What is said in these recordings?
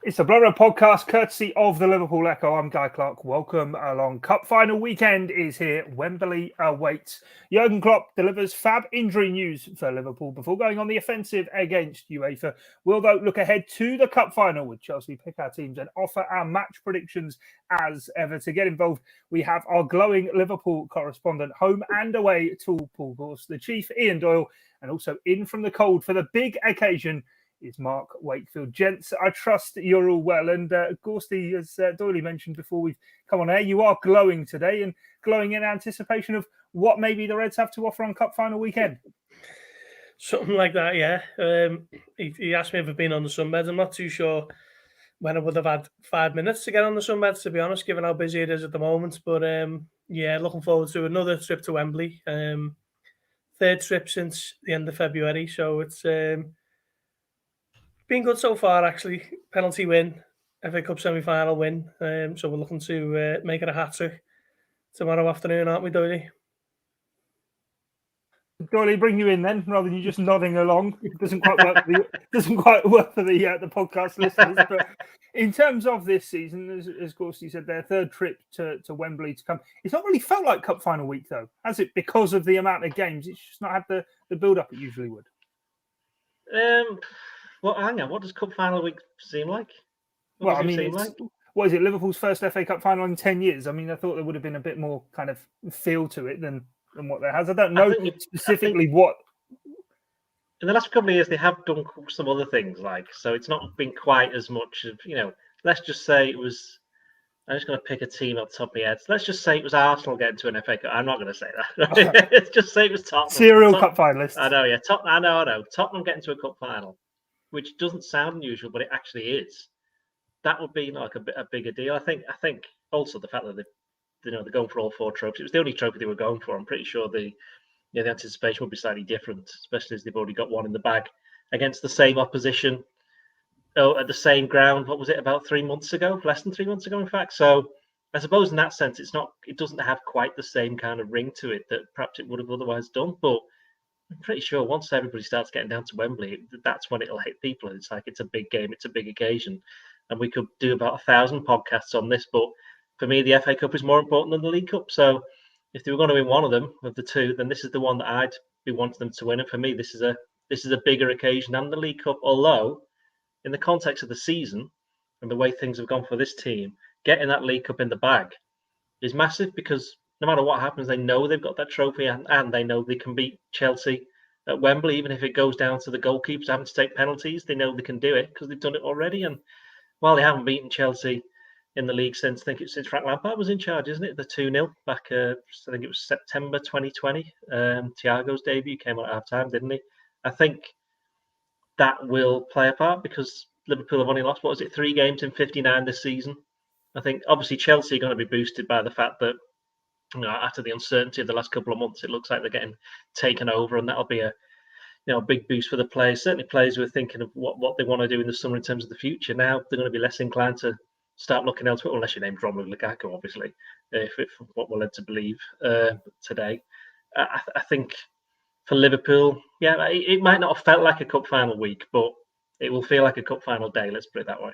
It's a Blurred podcast courtesy of the Liverpool Echo. I'm Guy Clarke. Welcome along. Cup final weekend is here. Wembley awaits. Jurgen Klopp delivers fab injury news for Liverpool before going on the offensive against UEFA. We'll, though, look ahead to the cup final with Chelsea, pick our teams and offer our match predictions as ever. To get involved, we have our glowing Liverpool correspondent, home and away to Paul Gorst, the chief Ian Doyle, and also in from the cold for the big occasion is Mark Wakefield. Gents, I trust you're all well. And Gorsty, as Doyle mentioned before we've come on air, you are glowing today and glowing in anticipation of what maybe the Reds have to offer on Cup final weekend. Something like that, yeah. He asked me if I've been on the sunbeds. I'm not too sure when I would have had 5 minutes to get on the sunbeds, to be honest, given how busy it is at the moment. But yeah, looking forward to another trip to Wembley. Third trip since the end of February. So it's been good so far, actually. Penalty win, FA Cup semi-final win. So we're looking to make it a hat-trick tomorrow afternoon, aren't we, Doyle? Doyle, bring you in then, rather than you just nodding along. It doesn't quite work for the podcast listeners. But in terms of this season, as Gorsty said, their third trip to Wembley to come. It's not really felt like Cup final week, though, has it? Because of the amount of games, it's just not had the build-up it usually would. Well, hang on. What does Cup final week seem like? What is it? Liverpool's first FA Cup final in 10 years. I mean, I thought there would have been a bit more kind of feel to it than what there has. I don't know specifically what. In the last couple of years, they have done some other things, so it's not been quite as much of, let's just say it was. I'm just going to pick a team off the top of my head. Let's just say it was Arsenal getting to an FA Cup. I'm not going to say that. Let's just say it was Tottenham. Serial Cup finalists. I know, yeah. I know. Tottenham getting to a Cup final, which doesn't sound unusual, but it actually is. That would be like a bigger deal. I think also the fact that they're going for all four trophies. It was the only trophy they were going for. I'm pretty sure the anticipation would be slightly different, especially as they've already got one in the bag against the same opposition. At the same ground, what was it, about 3 months ago? Less than 3 months ago, in fact. So I suppose in that sense, it doesn't have quite the same kind of ring to it that perhaps it would have otherwise done. But I'm pretty sure once everybody starts getting down to Wembley, that's when it'll hit people. It's like it's a big game, it's a big occasion. And we could do about 1,000 podcasts on this. But for me, the FA Cup is more important than the League Cup. So if they were going to win one of them, of the two, then this is the one that I'd be wanting them to win. And for me, this is a bigger occasion than the League Cup, although in the context of the season and the way things have gone for this team, getting that League Cup in the bag is massive because no matter what happens, they know they've got that trophy and they know they can beat Chelsea at Wembley, even if it goes down to the goalkeepers having to take penalties. They know they can do it because they've done it already. And while they haven't beaten Chelsea in the league since Frank Lampard was in charge, isn't it? The 2-0 back, I think it was September 2020. Thiago's debut came out at half-time, didn't he? I think that will play a part because Liverpool have only lost, 3 games in 59 this season. I think obviously Chelsea are going to be boosted by the fact that after the uncertainty of the last couple of months, it looks like they're getting taken over, and that'll be a big boost for the players. Certainly players who are thinking of what they want to do in the summer in terms of the future. Now they're going to be less inclined to start looking elsewhere, unless you name Romelu Lukaku, obviously, if what we're led to believe today. I think for Liverpool, yeah, it might not have felt like a cup final week, but it will feel like a cup final day. Let's put it that way.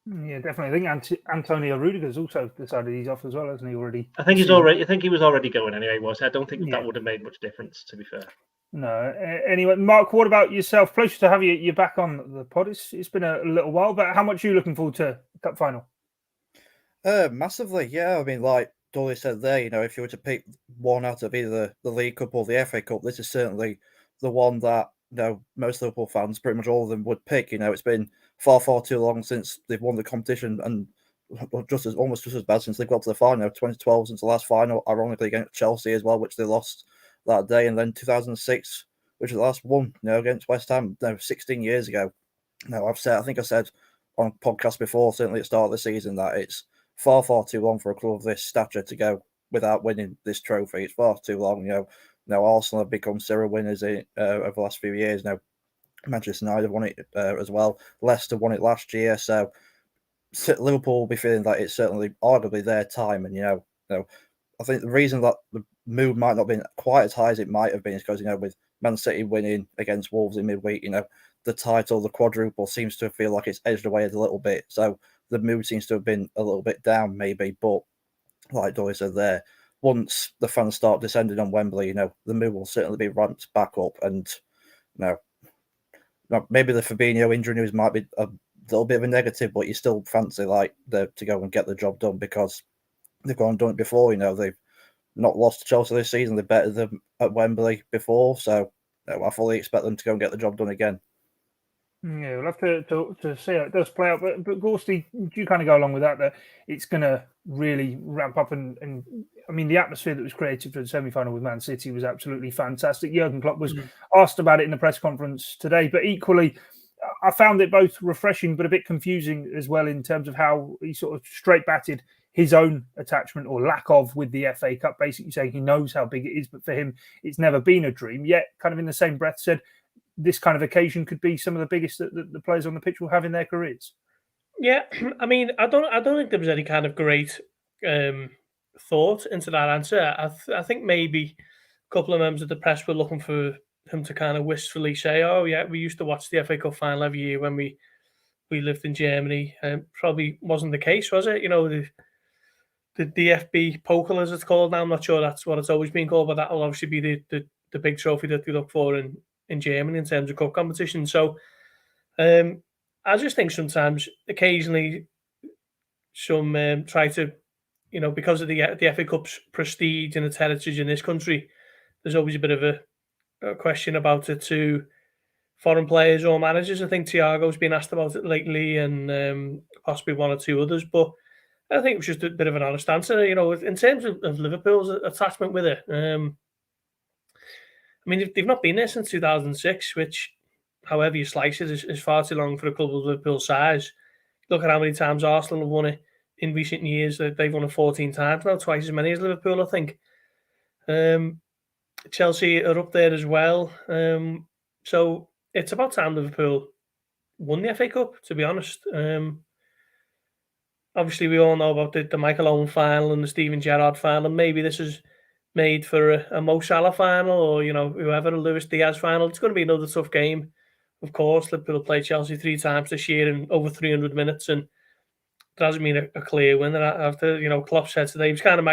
Yeah, definitely. I think Antonio Rudiger's also decided he's off as well, hasn't he? Already. I think he was already going anyway. I don't think that would have made much difference, to be fair. No. Anyway, Mark, what about yourself? Pleasure to have you back on the pod. It's been a little while, but how much are you looking forward to the cup final? Massively, yeah. I mean, like Dolly said there, if you were to pick one out of either the League Cup or the FA Cup, this is certainly the one that most Liverpool fans, pretty much all of them, would pick. It's been far too long since they've won the competition, and almost just as bad since they got to the final. 2012 since the last final, ironically against Chelsea as well, which they lost that day, and then 2006, which is the last one, against West Ham, 16 years ago. Now I think I said on a podcast before, certainly at the start of the season, that it's far too long for a club of this stature to go without winning this trophy. It's far too long. Now Arsenal have become serial winners over the last few years. Now Manchester United have won it as well. Leicester won it last year. So Liverpool will be feeling that it's certainly arguably their time. And I think the reason that the mood might not have been quite as high as it might have been is because with Man City winning against Wolves in midweek, the title, the quadruple seems to feel like it's edged away a little bit. So the mood seems to have been a little bit down, maybe. But like Doyle said there, once the fans start descending on Wembley, the mood will certainly be ramped back up. And maybe the Fabinho injury news might be a little bit of a negative, but you still fancy to go and get the job done because they've gone and done it before. They've not lost to Chelsea this season. They bettered them at Wembley before, so I fully expect them to go and get the job done again. Yeah, we'll have to see how it does play out. But Gorsty, do you kind of go along with that it's going to really ramp up? And I mean, the atmosphere that was created for the semi-final with Man City was absolutely fantastic. Jurgen Klopp was asked about it in the press conference today, but equally, I found it both refreshing but a bit confusing as well in terms of how he sort of straight-batted his own attachment or lack of with the FA Cup, basically saying he knows how big it is, but for him, it's never been a dream. Yet, kind of in the same breath, said this kind of occasion could be some of the biggest that the players on the pitch will have in their careers. Yeah, I mean, I don't think there was any kind of great thought into that answer. I think maybe a couple of members of the press were looking for him to kind of wistfully say, "Oh yeah, we used to watch the FA Cup final every year when we lived in Germany." Probably wasn't the case, was it? The DFB Pokal, as it's called now. I'm not sure that's what it's always been called, but that will obviously be the big trophy that we look for in Germany in terms of cup competition. So I just think sometimes, occasionally, some try to, because of the FA Cup's prestige and its heritage in this country, there's always a bit of a question about it to foreign players or managers. I think Thiago's been asked about it lately, and possibly one or two others, but I think it was just a bit of an honest answer. In terms of Liverpool's attachment with it, I mean, they've not been there since 2006, which, however you slice it, is far too long for a club of Liverpool's size. Look at how many times Arsenal have won it in recent years. They've won it 14 times now, twice as many as Liverpool, I think. Chelsea are up there as well. So it's about time Liverpool won the FA Cup, to be honest. Obviously, we all know about the Michael Owen final and the Steven Gerrard final. And maybe this is made for a Mo Salah final or, whoever, a Luis Diaz final. It's going to be another tough game. Of course, Liverpool play Chelsea 3 times this year in over 300 minutes, and it doesn't mean a clear winner. After, Klopp said today, he was kind of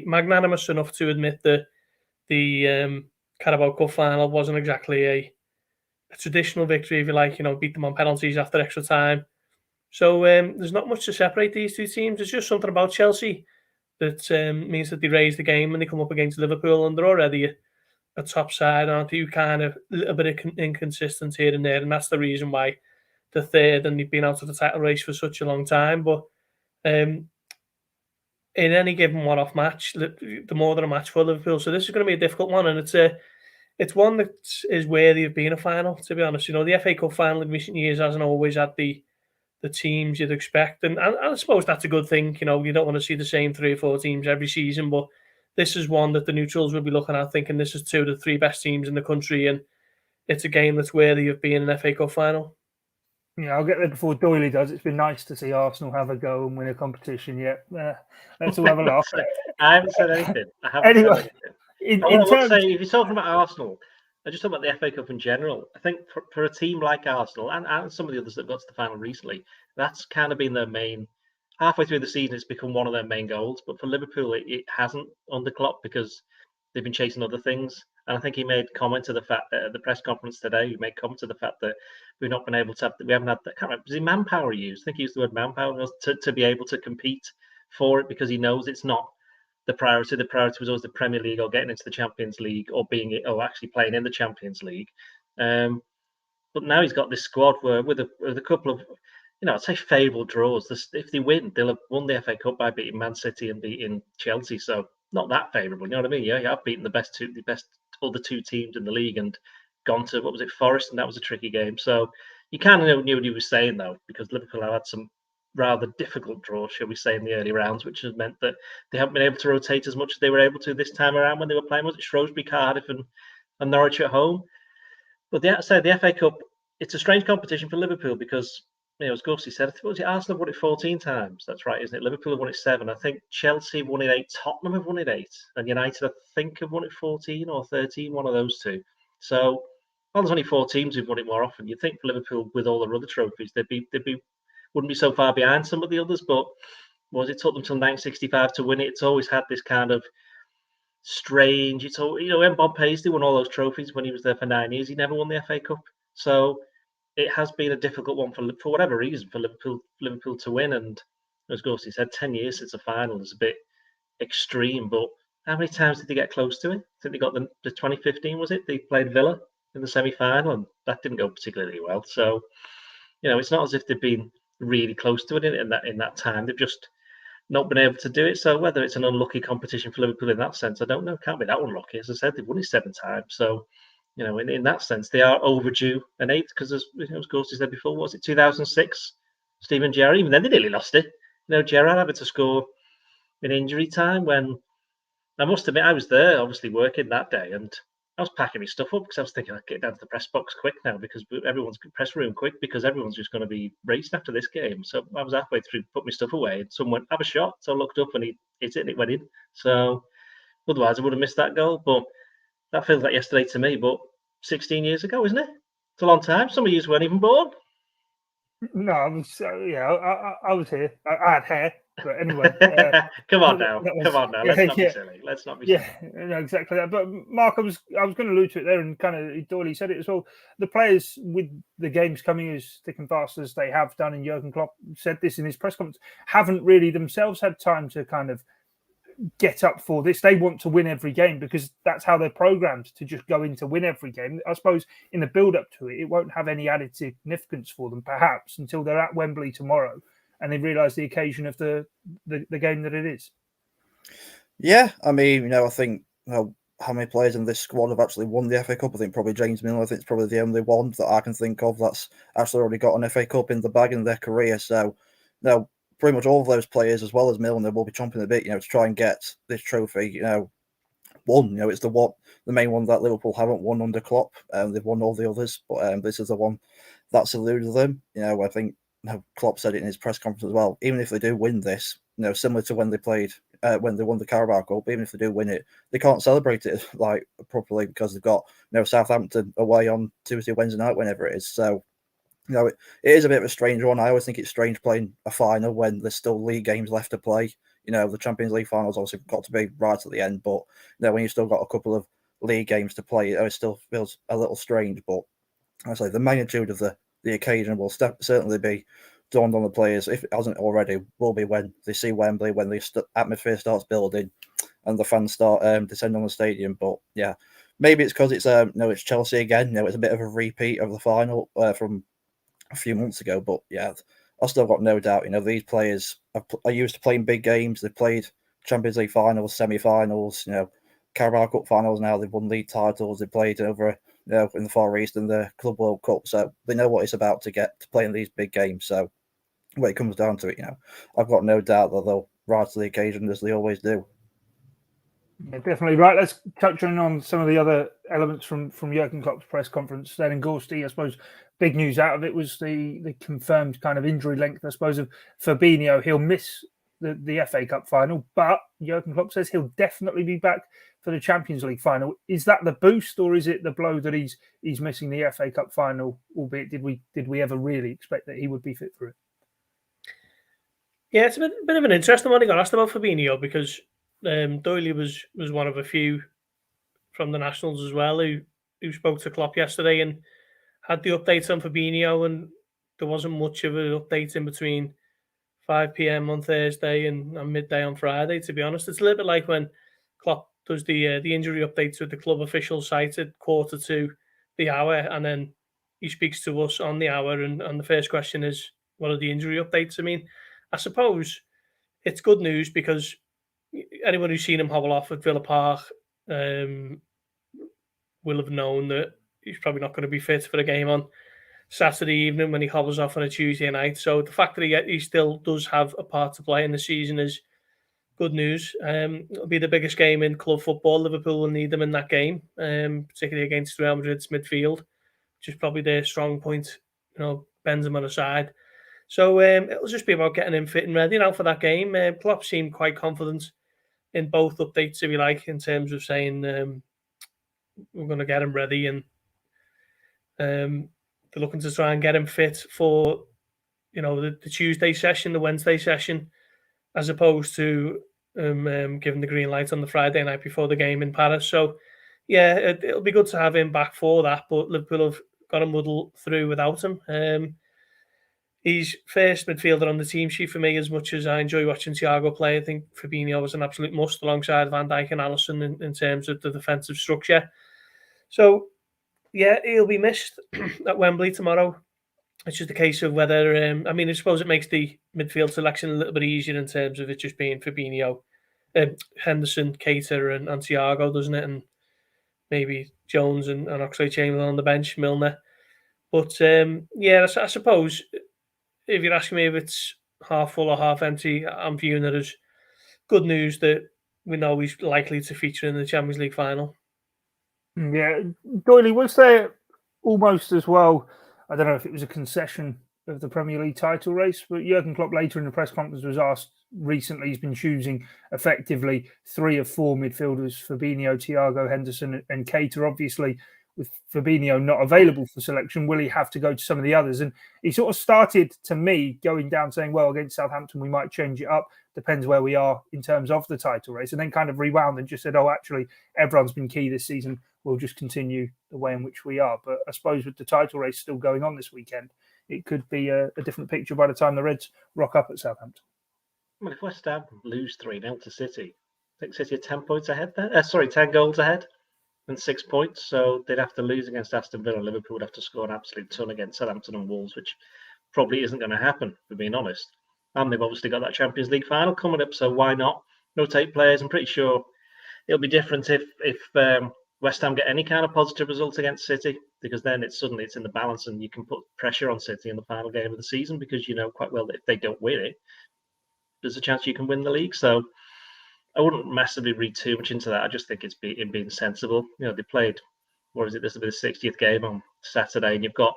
magnanimous enough to admit that the Carabao Cup final wasn't exactly a traditional victory, if you like, beat them on penalties after extra time. So there's not much to separate these two teams. There's just something about Chelsea that means that they raise the game when they come up against Liverpool, and they're already a top side, aren't they? You kind of a little bit of inconsistent here and there, and that's the reason why they're third and they've been out of the title race for such a long time. But in any given one-off match, the more than a match for Liverpool. So this is going to be a difficult one, and it's one that is worthy of being a final, to be honest. The FA Cup final in recent years hasn't always had the teams you'd expect, and I suppose that's a good thing. You don't want to see the same 3 or 4 teams every season, but this is one that the neutrals will be looking at, thinking this is 2 of the 3 best teams in the country, and it's a game that's worthy of being an FA Cup final. Yeah, I'll get there before Doyle does. It's been nice to see Arsenal have a go and win a competition yet. Let's all have a laugh. I haven't said anything. Anyway, if you're talking about Arsenal, I just talk about the FA Cup in general. I think for a team like Arsenal and some of the others that got to the final recently, that's kind of been their main. Halfway through the season, it's become one of their main goals. But for Liverpool, it hasn't under Klopp because they've been chasing other things. And I think he made comment to the fact that at the press conference today, he made comment to the fact that we've not been able to have, we haven't had that. Was it manpower he used? I think he used the word manpower to be able to compete for it because he knows it's not the priority. The priority was always the Premier League or getting into the Champions League or actually playing in the Champions League. But now he's got this squad where with a couple of, I'd say favourable draws. If they win, they'll have won the FA Cup by beating Man City and beating Chelsea. So not that favourable. You know what I mean? Yeah, I've beaten the best other 2 teams in the league and gone to Forest, and that was a tricky game. So you kind of knew what he was saying though, because Liverpool have had some rather difficult draws, shall we say, in the early rounds, which has meant that they haven't been able to rotate as much as they were able to this time around when they were playing. Was it Shrewsbury, Cardiff, and Norwich at home? But the FA Cup, it's a strange competition for Liverpool because as Ghosty said, I think was it Arsenal won it 14 times. That's right, isn't it? Liverpool have won it 7. I think Chelsea won it 8. Tottenham have won it 8, and United I think have won it 14 or 13. One of those two. So, well, there's only 4 teams who've won it more often. You'd think for Liverpool with all their other trophies, wouldn't be so far behind some of the others. But it took them till 1965 to win it. It's always had this kind of strange. It's all when Bob Paisley won all those trophies when he was there for 9 years, he never won the FA Cup. So it has been a difficult one for whatever reason for Liverpool to win. And as Ghosty said, 10 years since a final is a bit extreme. But how many times did they get close to it? I think they got the 2015, was it? They played Villa in the semi-final, and that didn't go particularly well. So, it's not as if they've been really close to it in that time. They've just not been able to do it. So whether it's an unlucky competition for Liverpool in that sense, I don't know. It can't be that unlucky. As I said, they've won it 7 times. So, in that sense, they are overdue an 8th because, as Ghosty said before, was it 2006? Steven Gerrard, even then they nearly lost it. Gerrard having to score in injury time when, I must admit, I was there, obviously working that day, and I was packing my stuff up because I was thinking I'd get down to the press box quick now because everyone's press room quick because everyone's just going to be raced after this game. So I was halfway through, put my stuff away, and someone went, have a shot. So I looked up and he hit it and it went in. So otherwise I would have missed that goal. But that feels like yesterday to me, but 16 years ago, isn't it? It's a long time. Some of you weren't even born. No, I was. I was here. I had hair, but anyway. Come on now. Let's not be silly. No, exactly that. But Mark, I was going to allude to it there, and kind of Doyle said it as well. The players, with the games coming as thick and fast as they have done, and Jurgen Klopp said this in his press conference, haven't really themselves had time to kind of get up for this. They want to win every game because that's how they're programmed to just go in to win every game. I suppose in the build up to it, it won't have any added significance for them perhaps until they're at Wembley tomorrow and they realise the occasion of the game that it is. Yeah, I mean, I think how many players in this squad have actually won the FA Cup? I think probably James Milner. I think it's probably the only one that I can think of that's actually already got an FA Cup in the bag in their career. So, pretty much all of those players, as well as Milner, will be chomping a bit, to try and get this trophy, won. It's the main one that Liverpool haven't won under Klopp. They've won all the others, but this is the one that's eluded them. I think Klopp said it in his press conference as well. Even if they do win this, similar to when they won the Carabao Cup, even if they do win it, they can't celebrate it like properly because they've got Southampton away on Tuesday, Wednesday night, whenever it is. So. It is a bit of a strange one. I always think it's strange playing a final when there's still league games left to play. The Champions League finals obviously got to be right at the end, but when you've still got a couple of league games to play, it still feels a little strange. But I say the magnitude of the occasion will certainly be dawned on the players, if it hasn't already, will be when they see Wembley, when the atmosphere starts building and the fans start descending on the stadium. But yeah, maybe it's because it's Chelsea again. It's a bit of a repeat of the final from a few months ago, but yeah, I've still got no doubt. These players are used to playing big games. They've played Champions League finals, semi-finals, Carabao Cup finals. Now they've won league titles. They played over, in the Far East in the Club World Cup, so they know what it's about to get to play in these big games. So when it comes down to it, I've got no doubt that they'll rise to the occasion as they always do. Yeah, definitely right. Let's touch on some of the other elements from Jurgen Klopp's press conference. Then in Gorsty, I suppose big news out of it was the confirmed kind of injury length, I suppose, of Fabinho. He'll miss the FA Cup final, but Jurgen Klopp says he'll definitely be back for the Champions League final. Is that the boost, or is it the blow that he's missing the FA Cup final? Albeit, did we ever really expect that he would be fit for it? Yeah, it's a bit of an interesting one. He got asked about Fabinho because Doyle was one of a few from the Nationals as well who spoke to Klopp yesterday and had the updates on Fabinho, and there wasn't much of an update in between 5 p.m. on Thursday and midday on Friday, to be honest. It's a little bit like when Klopp does the injury updates with the club official site at 1:45 the hour, and then he speaks to us on the hour, and the first question is, what are the injury updates? I mean, I suppose it's good news because anyone who's seen him hobble off at Villa Park will have known that he's probably not going to be fit for the game on Saturday evening when he hobbles off on a Tuesday night. So the fact that he still does have a part to play in the season is good news. It'll be the biggest game in club football. Liverpool will need them in that game, particularly against Real Madrid's midfield, which is probably their strong point. Benzema aside. So it'll just be about getting him fit and ready now for that game. Klopp seemed quite confident in both updates, if you like, in terms of saying we're going to get him ready, and they're looking to try and get him fit for, the Tuesday session, the Wednesday session, as opposed to giving the green light on the Friday night before the game in Paris. So, yeah, it'll be good to have him back for that, but Liverpool have got to muddle through without him. He's first midfielder on the team sheet for me. As much as I enjoy watching Thiago play, I think Fabinho was an absolute must alongside Van Dijk and Alisson in terms of the defensive structure. So, yeah, he'll be missed at Wembley tomorrow. It's just a case of whether, I suppose it makes the midfield selection a little bit easier in terms of it just being Fabinho, Henderson, Keita and Thiago, doesn't it? And maybe Jones and Oxlade-Chamberlain on the bench, Milner. But, I suppose if you're asking me if it's half full or half empty, I'm viewing it as good news that we know he's likely to feature in the Champions League final. Yeah, Doyle, was there almost as well, I don't know if it was a concession of the Premier League title race, but Jurgen Klopp later in the press conference was asked recently, he's been choosing effectively 3 of 4 midfielders, Fabinho, Thiago, Henderson and Keita. Obviously, with Fabinho not available for selection, will he have to go to some of the others? And he sort of started, to me, going down saying, well, against Southampton, we might change it up. Depends where we are in terms of the title race. And then kind of rewound and just said, oh, actually, everyone's been key this season. We'll just continue the way in which we are. But I suppose with the title race still going on this weekend, it could be a different picture by the time the Reds rock up at Southampton. Well, if West Ham lose 3-0 to City, I think City are 10 points ahead there. 10 goals ahead and 6 points. So they'd have to lose against Aston Villa. Liverpool would have to score an absolute ton against Southampton and Wolves, which probably isn't going to happen, for being honest. And they've obviously got that Champions League final coming up, so why not rotate players? I'm pretty sure it'll be different if West Ham get any kind of positive results against City, because then it's in the balance and you can put pressure on City in the final game of the season, because you know quite well that if they don't win it, there's a chance you can win the league. So I wouldn't massively read too much into that. I just think it's being sensible. They played, this will be the 60th game on Saturday, and you've got,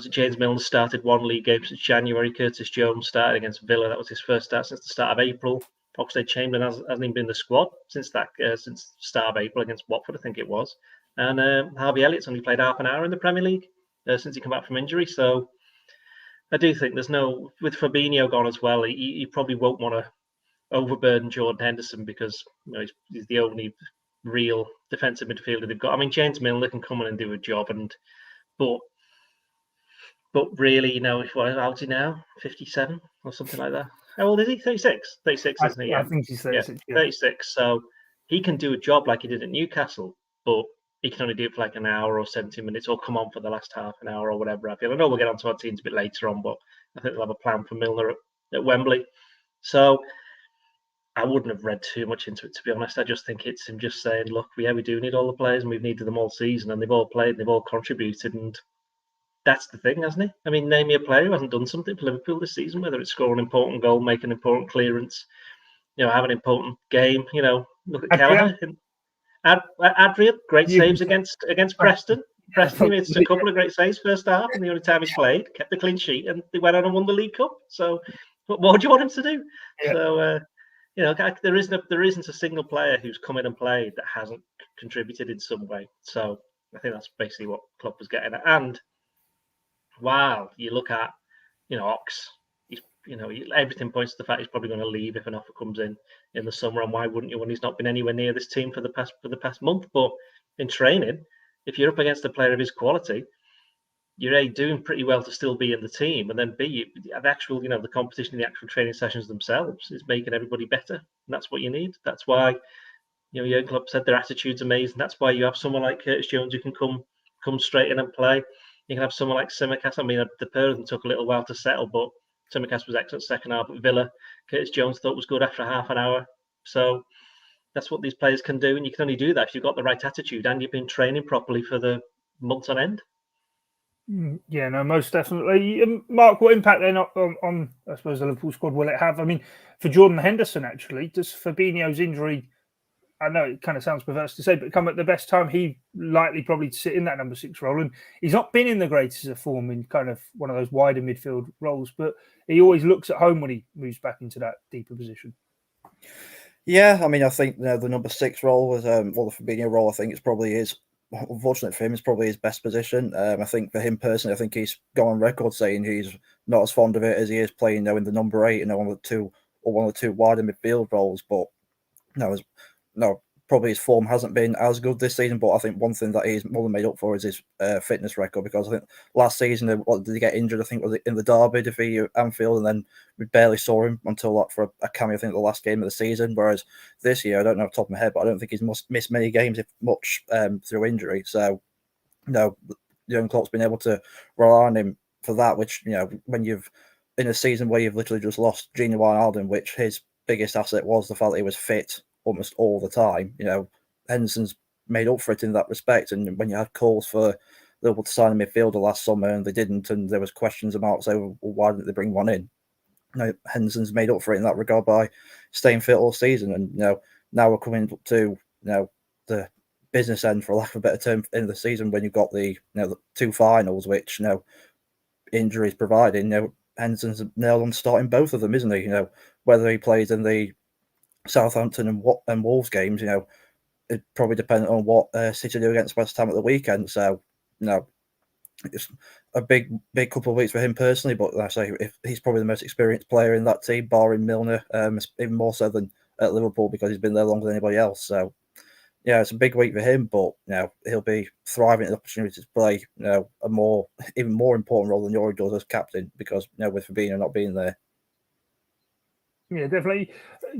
James Milner started 1 league game since January. Curtis Jones started against Villa. That was his first start since the start of April. Oxlade-Chamberlain hasn't even been in the squad since the start of April against Watford, I think it was. And Harvey Elliott's only played half an hour in the Premier League since he came back from injury. So I do think with Fabinho gone as well, he probably won't want to overburden Jordan Henderson, because he's the only real defensive midfielder they've got. I mean, James Milner can come in and do a job, but really, how's he now? 57 or something like that? How old is he? 36? 36, isn't he? Yeah. I think he's 36. Yeah, 36. So he can do a job like he did at Newcastle, but he can only do it for like an hour or 70 minutes, or come on for the last half an hour or whatever. I know we'll get onto our teams a bit later on, but I think they'll have a plan for Milner at Wembley. So I wouldn't have read too much into it, to be honest. I just think it's him just saying, look, we do need all the players, and we've needed them all season, and they've all played, and they've all contributed, and that's the thing, hasn't it? I mean, name me a player who hasn't done something for Liverpool this season, whether it's scoring an important goal, making an important clearance, have an important game. Look at Kelleher. Adrian, great saves against Preston. Preston made a couple of great saves first half, and the only time he's played, kept the clean sheet, and they went on and won the League Cup. So what more do you want him to do? Yeah. So, there isn't a single player who's come in and played that hasn't contributed in some way. So I think that's basically what Klopp was getting at. And wow, you look at, Ox, everything points to the fact he's probably going to leave if an offer comes in the summer. And why wouldn't you, when he's not been anywhere near this team for the past month? But in training, if you're up against a player of his quality, you're A, doing pretty well to still be in the team, and then B, the actual, the competition, the actual training sessions themselves is making everybody better. And that's what you need. That's why, Jurgen Klopp said their attitude's amazing. That's why you have someone like Curtis Jones who can come straight in and play. You can have someone like Tsimikas. I mean, the pair of them took a little while to settle, but Tsimikas was excellent second half at Villa. Curtis Jones thought was good after half an hour. So that's what these players can do, and you can only do that if you've got the right attitude and you've been training properly for the months on end. Yeah, no, most definitely. Mark, what impact then on I suppose, the Liverpool squad will it have? I mean, for Jordan Henderson, actually, does Fabinho's injury I know it kind of sounds perverse to say, but come at the best time, he likely probably to sit in that number 6 role. And he's not been in the greatest of form in kind of one of those wider midfield roles, but he always looks at home when he moves back into that deeper position. Yeah, I mean, I think the number 6 role was, the Fabinho role, I think it's probably his, unfortunately for him, it's probably his best position. I think for him personally, I think he's gone on record saying he's not as fond of it as he is playing in the number 8 and one of the two wider midfield roles. But probably his form hasn't been as good this season. But I think one thing that he's more than made up for is his fitness record, because I think last season, did he get injured? I think was it in the derby defeat Anfield, and then we barely saw him until for a cameo, I think the last game of the season. Whereas this year, I don't know off the top of my head, but I don't think he's missed many games, if much, through injury. So, Jurgen Klopp's been able to rely on him for that, which, when you've in a season where you've literally just lost Gini Wijnaldum, which his biggest asset was the fact that he was fit almost all the time. Henderson's made up for it in that respect. And when you had calls for Liverpool to sign a midfielder last summer and they didn't, and there was questions about, so why didn't they bring one in? Henderson's made up for it in that regard by staying fit all season. And now we're coming up to the business end, for lack of a better term, in the season when you've got the 2 finals, which injuries providing. Henderson's nailed on starting both of them, isn't he? Whether he plays in the Southampton and Wolves games, it probably depends on what City do against West Ham at the weekend. So, it's a big couple of weeks for him personally. But I say, if he's probably the most experienced player in that team, barring Milner, even more so than at Liverpool, because he's been there longer than anybody else. So, it's a big week for him. But he'll be thriving at the opportunity to play even more important role than Yori does as captain, because with Fabinho not being there. Yeah, definitely.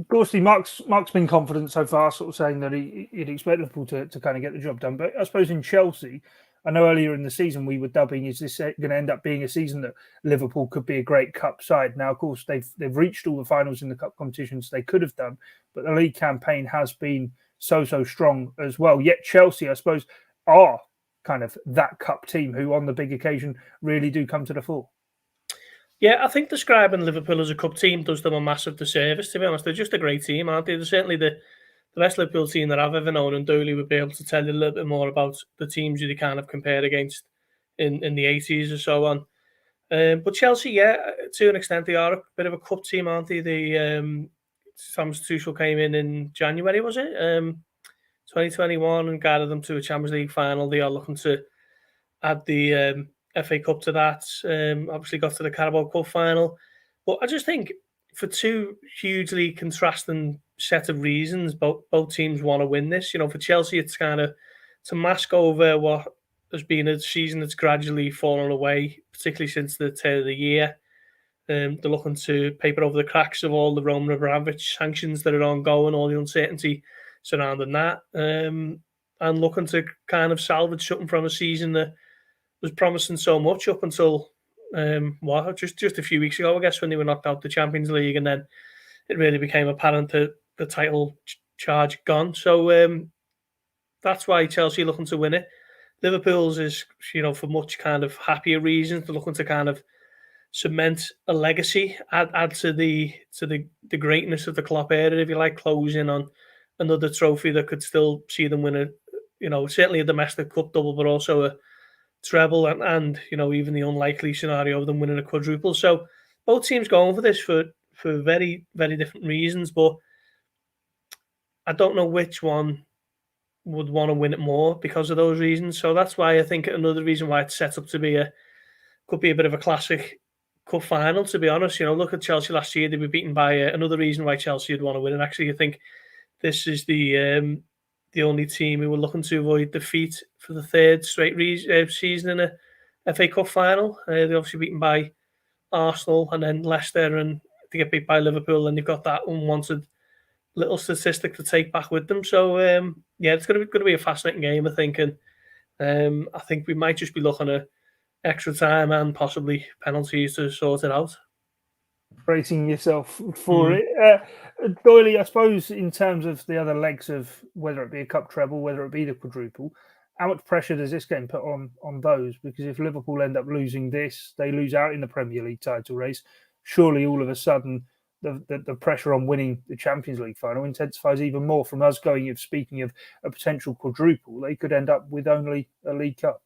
Gorsty, Mark's been confident so far, sort of saying that he'd expect Liverpool to kind of get the job done. But I suppose in Chelsea, I know earlier in the season we were dubbing, is this going to end up being a season that Liverpool could be a great cup side? Now, of course, they've reached all the finals in the cup competitions they could have done, but the league campaign has been so strong as well. Yet Chelsea, I suppose, are kind of that cup team who on the big occasion really do come to the fore. Yeah, I think describing Liverpool as a cup team does them a massive disservice, to be honest. They're just a great team, aren't they? They're certainly the best Liverpool team that I've ever known, and Doyle would be able to tell you a little bit more about the teams you kind of compare against in the 80s or so on. But Chelsea, to an extent, they are a bit of a cup team, aren't they? Thomas Tuchel came in January, was it? 2021, and guided them to a Champions League final. They are looking to add the FA Cup to that. Obviously got to the Carabao Cup final. But I just think for two hugely contrasting set of reasons, both teams want to win this. For Chelsea, it's kind of to mask over what has been a season that's gradually fallen away, particularly since the turn of the year. They're looking to paper over the cracks of all the Roman Abramovich sanctions that are ongoing, all the uncertainty surrounding that, and looking to kind of salvage something from a season that was promising so much up until just a few weeks ago, I guess, when they were knocked out the Champions League, and then it really became apparent that the title charge gone. So that's why Chelsea are looking to win it. Liverpool's is, for much kind of happier reasons. They're looking to kind of cement a legacy, add to the greatness of the Klopp era, if you like, close in on another trophy that could still see them win certainly a domestic cup double, but also a treble, and even the unlikely scenario of them winning a quadruple. So both teams going for this for very, very different reasons, but I don't know which one would want to win it more because of those reasons. So that's why I think another reason why it's set up to could be a bit of a classic cup final, to be honest. Look at Chelsea last year. They were beaten by another reason why Chelsea would want to win. And actually, I think this is the only team who were looking to avoid defeat for the third straight season in a FA Cup final. They're obviously beaten by Arsenal and then Leicester, and they get beat by Liverpool, and they've got that unwanted little statistic to take back with them. So, it's going to be a fascinating game, I think. And I think we might just be looking at extra time and possibly penalties to sort it out. Bracing yourself for it. Doyle, I suppose in terms of the other legs of whether it be a cup treble, whether it be the quadruple, how much pressure does this game put on those? Because if Liverpool end up losing this, they lose out in the Premier League title race. Surely all of a sudden the pressure on winning the Champions League final intensifies even more. From us speaking of a potential quadruple, they could end up with only a League Cup.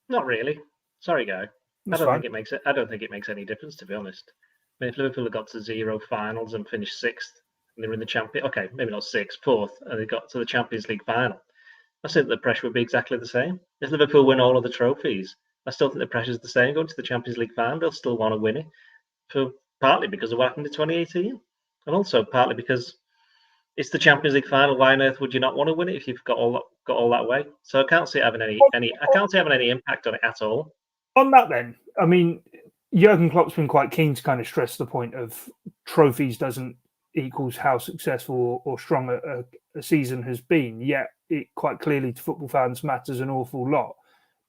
Not really. Sorry, Guy. That's I fine. don't think it makes any difference, to be honest. I mean, if Liverpool had got to 0 finals and finished 6th, and they were in the champion, okay, maybe not 6th, 4th, and they got to the Champions League final, I think the pressure would be exactly the same. If Liverpool win all of the trophies, I still think the pressure is the same going to the Champions League final. They'll still want to win it, partly because of what happened in 2018, and also partly because it's the Champions League final. Why on earth would you not want to win it if you've got all that way? So I can't see it having any impact on it at all. On that, then, I mean, Jurgen Klopp's been quite keen to kind of stress the point of trophies doesn't equals how successful or strong a season has been. Yet it quite clearly to football fans matters an awful lot.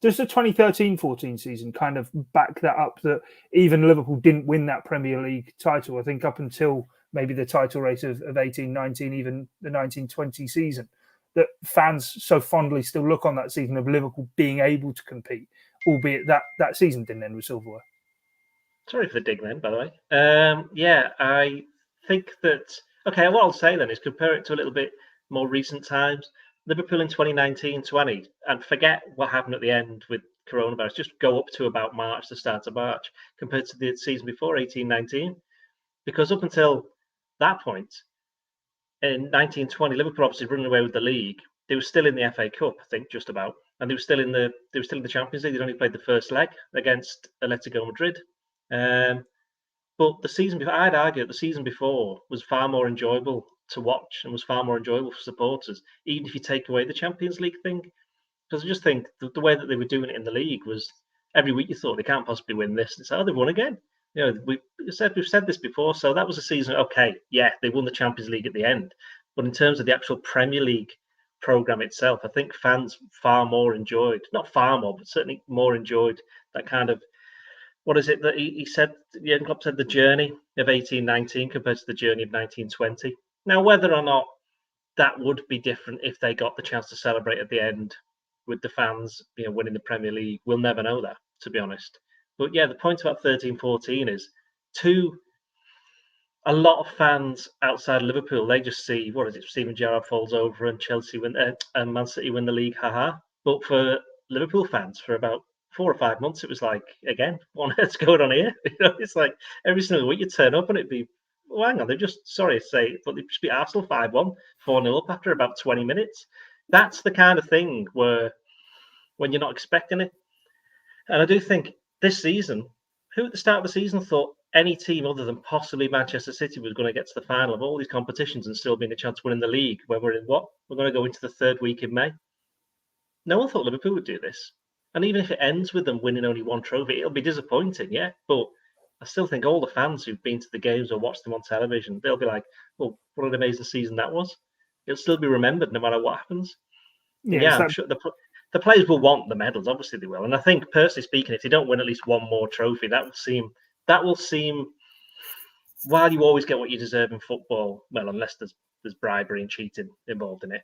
Does the 2013-14 season kind of back that up, that even Liverpool didn't win that Premier League title? I think up until maybe the title race of 18-19, even the 19-20 season, that fans so fondly still look on that season of Liverpool being able to compete, albeit that season didn't end with silverware. Sorry for the dig then, by the way. Yeah, I think that, okay, what I'll say then is compare it to a little bit more recent times. Liverpool in 2019-20, and forget what happened at the end with coronavirus, just go up to about March, the start of March, compared to the season before, 18-19. Because up until that point, in 1920, Liverpool obviously running away with the league. They were still in the FA Cup, I think, just about, and they were still in the Champions League. They'd only played the first leg against Atletico Madrid. But the season before, I'd argue the season before was far more enjoyable to watch and was far more enjoyable for supporters, even if you take away the Champions League thing. Because I just think the way that they were doing it in the league was every week you thought they can't possibly win this. It's they've won again. You know, we've said this before. So that was a season. Okay, yeah, they won the Champions League at the end, but in terms of the actual Premier League program itself, I think fans far more enjoyed, not far more, but certainly more enjoyed that kind of. What is it that he said? Jurgen Klopp said the journey of 18-19 compared to the journey of 19-20. Now, whether or not that would be different if they got the chance to celebrate at the end with the fans, winning the Premier League, we'll never know that, to be honest. But yeah, the point about 13-14 is a lot of fans outside Liverpool, they just see, what is it, Steven Gerrard falls over and Chelsea win and Man City win the league, haha. But for Liverpool fans, for about 4 or 5 months, it was like, again, what on earth's going on here? It's like every single week you turn up and it'd be, well, hang on, they've just, sorry to say, but they just beat Arsenal 5-1, 4-0 up after about 20 minutes. That's the kind of thing where when you're not expecting it. And I do think this season, who at the start of the season thought any team other than possibly Manchester City was going to get to the final of all these competitions and still be in a chance of winning the league when we're in what? We're going to go into the 3rd week in May. No one thought Liverpool would do this. And even if it ends with them winning only one trophy, it'll be disappointing, yeah. But I still think all the fans who've been to the games or watched them on television, they'll be like, well, what an amazing season that was. It'll still be remembered no matter what happens. Yeah, I'm sure the players will want the medals, obviously they will. And I think, personally speaking, if they don't win at least one more trophy, that will seem, while you always get what you deserve in football, well, unless there's bribery and cheating involved in it,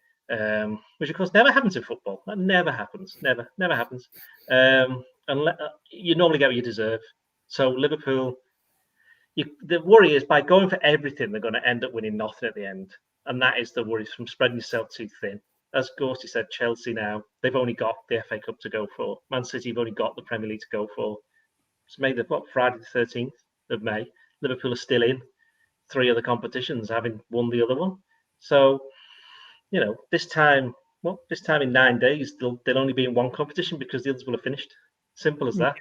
which of course never happens in football. That never happens. Never happens. Unless you normally get what you deserve. So Liverpool, the worry is by going for everything, they're going to end up winning nothing at the end, and that is the worry from spreading yourself too thin. As Gorsty said, Chelsea now, they've only got the FA Cup to go for. Man City have only got the Premier League to go for. It's Friday the 13th of May. Liverpool are still in 3 other competitions, having won the other one. So, this time in 9 days, they'll only be in one competition because the others will have finished. Simple as that.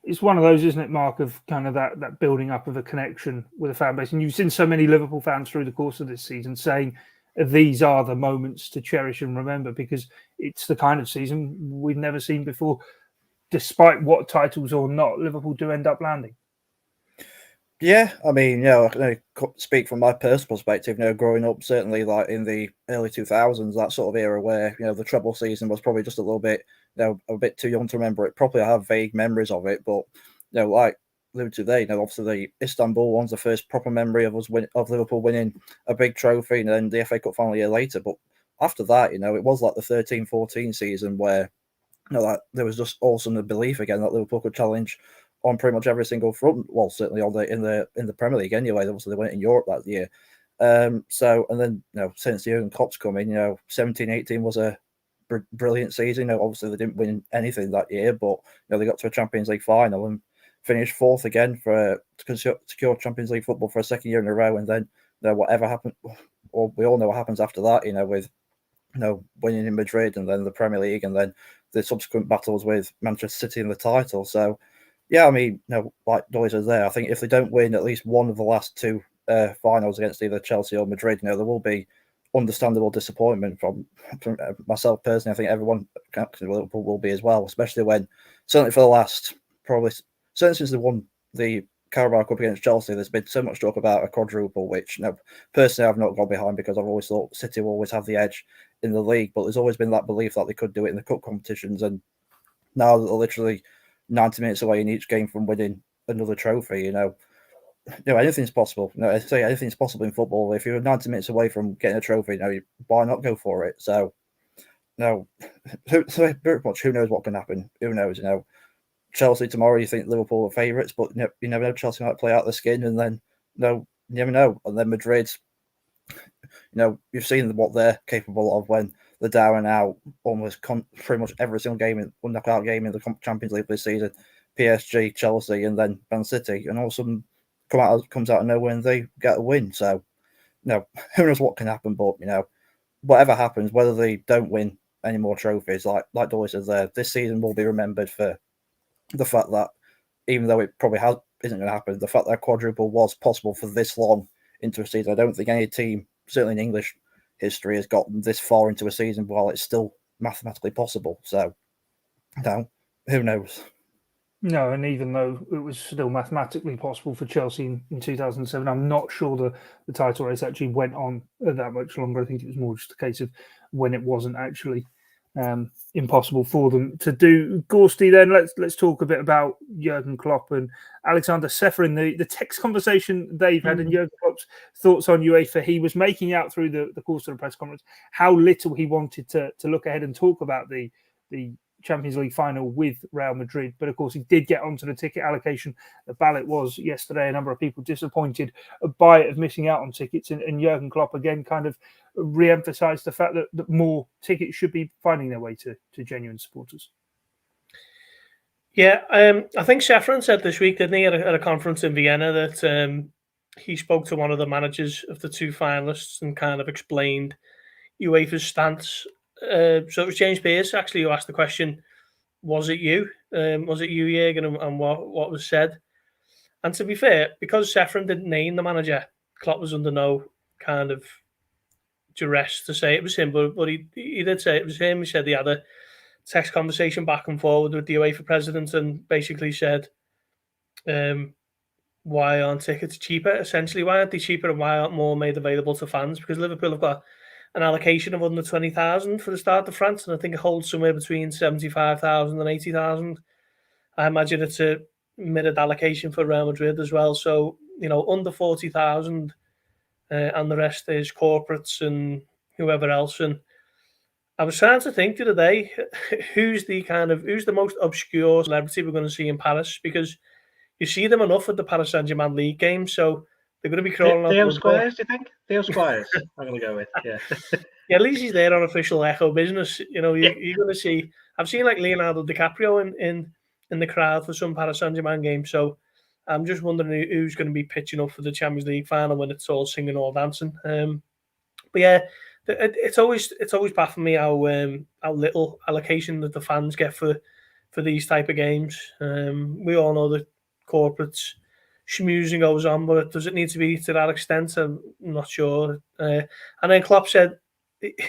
It's one of those, isn't it, Mark, of kind of that building up of a connection with a fan base. And you've seen so many Liverpool fans through the course of this season saying these are the moments to cherish and remember, because it's the kind of season we've never seen before. Despite what titles or not, Liverpool do end up landing. Yeah, I mean, I can speak from my personal perspective. Growing up, certainly like in the early 2000s, that sort of era where the treble season was probably just a little bit, a bit too young to remember it. Probably I have vague memories of it, but like alluded to today, obviously the Istanbul one's the first proper memory of Liverpool winning a big trophy, and then the FA Cup final a year later. But after that, it was like the 13-14 season where like there was just also the belief again that Liverpool could challenge on pretty much every single front. Well, certainly on in the Premier League anyway. Obviously, they went in Europe that year. So, and then, since Jurgen Klopp's come in, 17-18 was a brilliant season. Obviously, they didn't win anything that year, but they got to a Champions League final and finished fourth again to secure Champions League football for a second year in a row. And then, whatever happened, well, we all know what happens after that. With winning in Madrid and then the Premier League and then the subsequent battles with Manchester City in the title. So, yeah, I mean, like Doyle says there, I think if they don't win at least one of the last two finals against either Chelsea or Madrid, there will be understandable disappointment from myself personally. I think everyone connected with Liverpool will be as well, especially when, certainly for the last, certainly since they won the Carabao Cup against Chelsea, there's been so much talk about a quadruple, which personally I've not gone behind because I've always thought City will always have the edge in the league, but there's always been that belief that they could do it in the cup competitions, and now they're literally 90 minutes away in each game from winning another trophy. Anything's possible. I say anything's possible in football. If you're 90 minutes away from getting a trophy, why not go for it? So, very much who knows what can happen? Who knows? Chelsea tomorrow, you think Liverpool are favourites, but you never know. Chelsea might play out the skin, and then you never know. And then Madrid, you've seen what they're capable of when they're down and out almost pretty much every single game, knockout game in the Champions League this season. PSG, Chelsea, and then Man City, and all of a sudden comes out of nowhere and they get a win. So, who knows what can happen? But whatever happens, whether they don't win any more trophies, like Doyle says there, this season will be remembered for the fact that even though it probably isn't going to happen, the fact that quadruple was possible for this long into a season. I don't think any team, certainly in English history, has gotten this far into a season while it's still mathematically possible. So, who knows? No, and even though it was still mathematically possible for Chelsea in 2007, I'm not sure the title race actually went on that much longer. I think it was more just a case of when it wasn't actually impossible for them to do. Gorsty, then let's talk a bit about Jurgen Klopp and Aleksander Čeferin, the text conversation they've had, and Jurgen Klopp's thoughts on UEFA. He was making out through the course of the press conference how little he wanted to look ahead and talk about the Champions League final with Real Madrid, but of course he did get onto the ticket allocation. The ballot was yesterday. A number of people disappointed by it of missing out on tickets, and Jurgen Klopp again kind of re-emphasised the fact that more tickets should be finding their way to genuine supporters. Yeah, I think Čeferin said this week, didn't he, at a conference in Vienna, that he spoke to one of the managers of the two finalists and kind of explained UEFA's stance. So it was James Pearce actually who asked the question, was it you? Was it you, Jurgen, and what was said? And to be fair, because Čeferin didn't name the manager, Klopp was under no kind of duress to say it was him, but he did say it was him. He said he had a text conversation back and forward with the UEFA president and basically said, why aren't tickets cheaper? Essentially, why aren't they cheaper and why aren't more made available to fans? Because Liverpool have got an allocation of under 20,000 for the start of France, and I think it holds somewhere between 75,000 and 80,000. I imagine it's a mirrored allocation for Real Madrid as well. So, under 40,000, and the rest is corporates and whoever else. And I was trying to think the other day, who's the most obscure celebrity we're going to see in Paris, because you see them enough at the Paris Saint-Germain League game, so they're going to be crawling Theo Squires, do you think? Theo Squires, I'm going to go with, yeah. Yeah, at least he's there on official Echo business. You're going to see, I've seen like Leonardo DiCaprio in the crowd for some Paris Saint-Germain games, so I'm just wondering who's going to be pitching up for the Champions League final when it's all singing, all dancing. But yeah, it's always baffled me how little allocation that the fans get for these type of games. We all know that corporates schmoozing goes on, but does it need to be to that extent? I'm not sure. And then Klopp said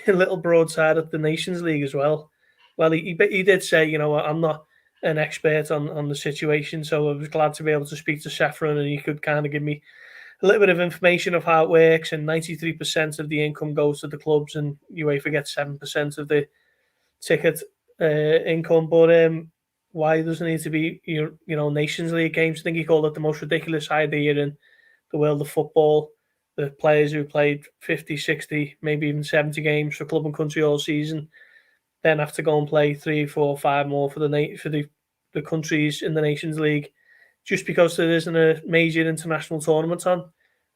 a little broadside at the Nations League as well. Well, he did say, I'm not an expert on the situation, so I was glad to be able to speak to Čeferin, and he could kind of give me a little bit of information of how it works. And 93% of the income goes to the clubs, and UEFA gets 7% of the ticket income. But why does it need to be Nations League games? I think he called it the most ridiculous idea in the world of football. The players who played 50, 60, maybe even 70 games for club and country all season then have to go and play 3, 4, 5 more for the countries in the Nations League. just because there isn't a major international tournament on.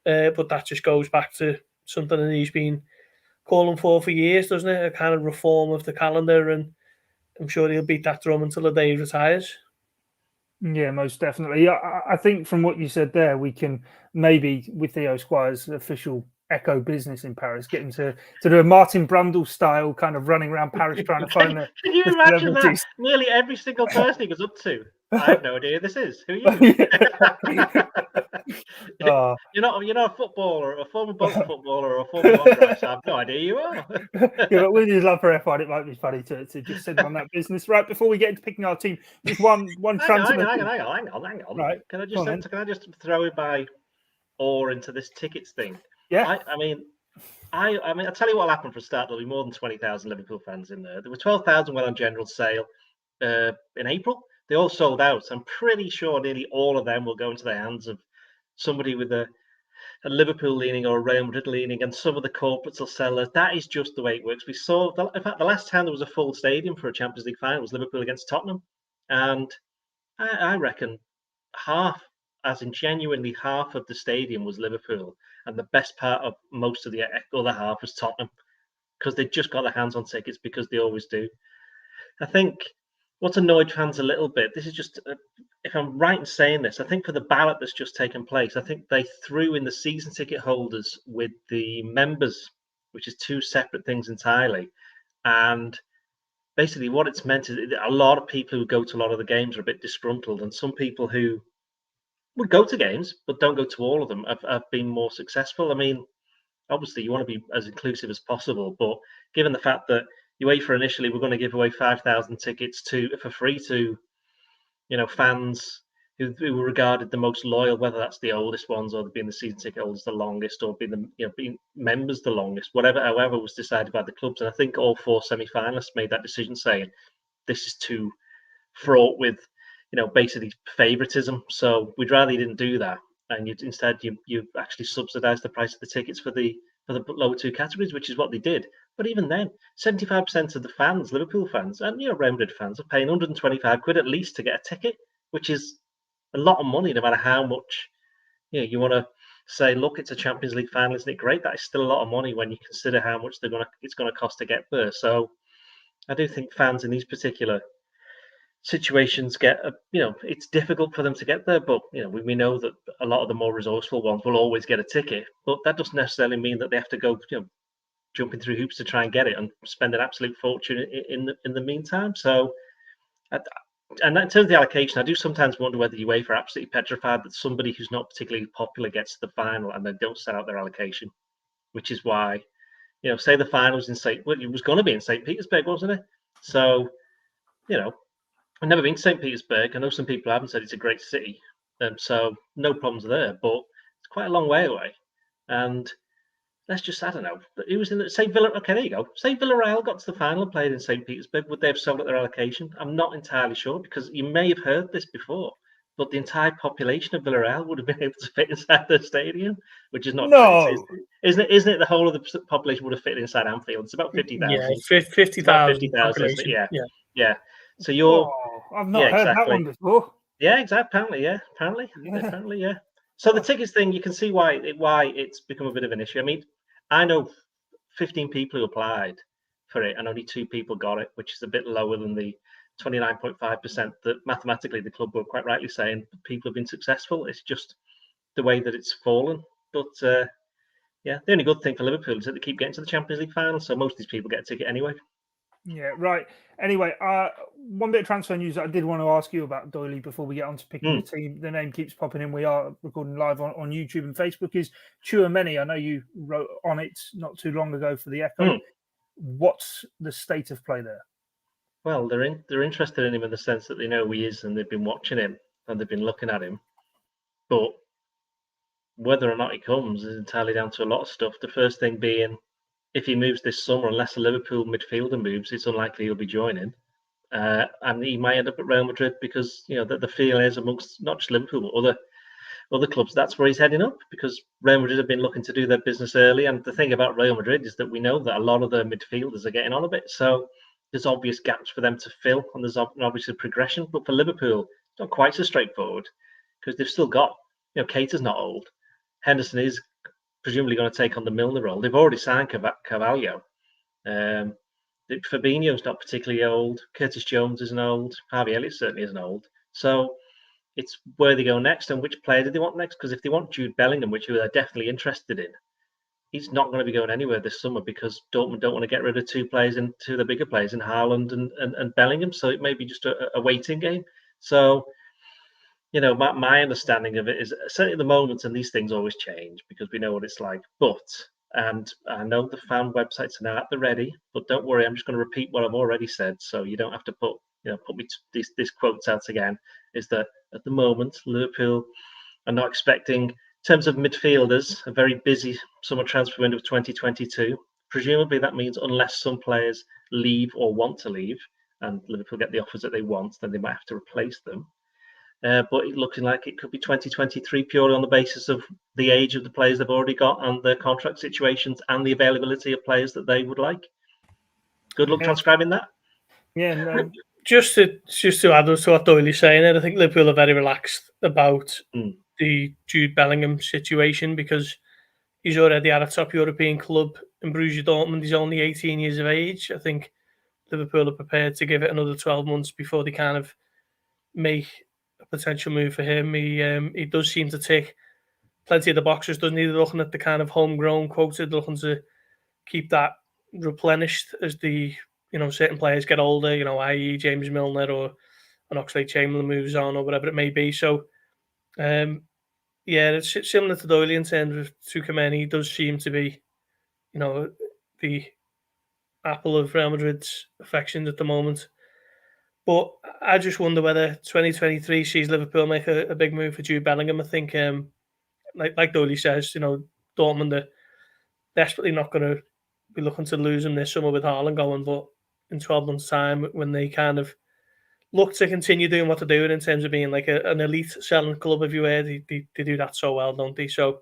But that just goes back to something that he's been calling for years, doesn't it? A kind of reform of the calendar, and I'm sure he'll beat that drum until the day he retires. Yeah, most definitely. I think from what you said there, we can maybe, with Theo Squire's official Echo business in Paris, get him to do a Martin Brundle style kind of running around Paris trying to find the. Can you imagine that? Nearly every single person he goes up to. I have no idea who this is. Who are you? You're not a footballer, a former boat footballer, or a former one driver, so I have no idea who you are. Yeah, but with his love for F1, it might be funny to just send on that business. Right, before we get into picking our team, just one transfer. Hang on. Right, can I just throw in my awe into this tickets thing? Yeah. I mean, I'll tell you what'll happen for a start. There'll be more than 20,000 Liverpool fans in there. There were 12,000 went on general sale in April. They all sold out. I'm pretty sure nearly all of them will go into the hands of somebody with a Liverpool leaning or a Real Madrid leaning, and some of the corporates will sell it. That is just the way it works. We saw, in fact, the last time there was a full stadium for a Champions League final was Liverpool against Tottenham, and I reckon genuinely half of the stadium was Liverpool, and the best part of most of the other half was Tottenham, because they just got their hands on tickets, because they always do. I think what's annoyed fans a little bit, this is just, if I'm right in saying this, I think for the ballot that's just taken place, I think they threw in the season ticket holders with the members, which is two separate things entirely. And basically what it's meant is a lot of people who go to a lot of the games are a bit disgruntled, and some people who would go to games but don't go to all of them have been more successful. I mean, obviously you want to be as inclusive as possible, but given the fact that UEFA initially were going to give away 5,000 tickets for free to, fans who were regarded the most loyal, whether that's the oldest ones or being the season ticket holders the longest, or being members the longest, however was decided by the clubs. And I think all four semi-finalists made that decision, saying this is too fraught with, basically favoritism. So we'd rather you didn't do that, and instead you actually subsidised the price of the tickets for the lower two categories, which is what they did. But even then, 75% of the fans, Liverpool fans, and Real Madrid fans, are paying 125 quid at least to get a ticket, which is a lot of money, no matter how much you want to say, look, it's a Champions League final, isn't it great? That is still a lot of money when you consider how much it's going to cost to get there. So I do think fans in these particular situations it's difficult for them to get there, but we know that a lot of the more resourceful ones will always get a ticket, but that doesn't necessarily mean that they have to go jumping through hoops to try and get it and spend an absolute fortune in the meantime. So and in terms of the allocation, I do sometimes wonder whether UEFA are absolutely petrified that somebody who's not particularly popular gets to the final and they don't set out their allocation, which is why say the final was it was going to be in St. Petersburg, wasn't it? So I've never been to St. Petersburg. I know some people haven't said it's a great city, so no problems there. But it's quite a long way away, and let's just, I don't know. It was in the St. Villa. Okay, there you go. St. Villarreal got to the final and played in St. Petersburg. Would they have sold at their allocation? I'm not entirely sure, because you may have heard this before, but the entire population of Villarreal would have been able to fit inside the stadium, which is not true. Isn't it? The whole of the population would have fit inside Anfield. It's about 50,000. Yeah, 50,000. 50,000, isn't it? Yeah. So you're. I've not heard that one before. Yeah, exactly. Apparently, yeah. So the tickets thing, you can see why it's become a bit of an issue. I mean, I know 15 people who applied for it, and only 2 people got it, which is a bit lower than the 29.5% that mathematically the club were quite rightly saying people have been successful. It's just the way that it's fallen. But the only good thing for Liverpool is that they keep getting to the Champions League final, so most of these people get a ticket anyway. Yeah, right. Anyway, one bit of transfer news that I did want to ask you about, Doyle, before we get on to picking the team. The name keeps popping in. We are recording live on YouTube and Facebook. Is Tchouameni. I know you wrote on it not too long ago for the Echo. What's the state of play there? Well, they're interested in him in the sense that they know who he is and they've been watching him and they've been looking at him. But whether or not he comes is entirely down to a lot of stuff. The first thing being, if he moves this summer, unless a Liverpool midfielder moves, it's unlikely he'll be joining. And he might end up at Real Madrid because the feel is amongst not just Liverpool but other clubs, that's where he's heading up, because Real Madrid have been looking to do their business early. And the thing about Real Madrid is that we know that a lot of their midfielders are getting on a bit, so there's obvious gaps for them to fill, and there's obviously progression. But for Liverpool, it's not quite so straightforward. because they've still got, Keita's not old. Henderson is presumably going to take on the Milner role. They've already signed Carvalho. Fabinho's not particularly old. Curtis Jones isn't old. Harvey Elliott certainly isn't old. So it's where they go next and which player do they want next. Because if they want Jude Bellingham, which they're definitely interested in, he's not going to be going anywhere this summer because Dortmund don't want to get rid of two of the bigger players in Haaland and Bellingham. So it may be just a waiting game. So, my understanding of it is certainly at the moment, and these things always change because we know what it's like. And I know the fan websites are now at the ready, but don't worry, I'm just going to repeat what I've already said, so you don't have to put me these quotes out again. Is that at the moment Liverpool are not expecting, in terms of midfielders, a very busy summer transfer window of 2022. Presumably that means unless some players leave or want to leave, and Liverpool get the offers that they want, then they might have to replace them. But it's looking like it could be 2023 purely on the basis of the age of the players they've already got and their contract situations and the availability of players that they would like. Good luck transcribing that. Yeah, no. Just to add to what Doyle is saying, I think Liverpool are very relaxed about the Jude Bellingham situation because he's already at a top European club in Borussia Dortmund. He's only 18 years of age. I think Liverpool are prepared to give it another 12 months before they kind of make a potential move for him. He does seem to tick plenty of the boxes, doesn't he? They're looking at the kind of homegrown quota, looking to keep that replenished as the certain players get older, i.e. James Milner or an Oxlade-Chamberlain moves on or whatever it may be. So it's similar to Doyle in terms of Tchouameni. He does seem to be the apple of Real Madrid's affections at the moment. But I just wonder whether 2023 sees Liverpool make a big move for Jude Bellingham. I think, like Doyle says, Dortmund are desperately not going to be looking to lose him this summer with Haaland going. But in 12 months' time, when they kind of look to continue doing what they're doing in terms of being like an elite selling club everywhere, they do that so well, don't they? So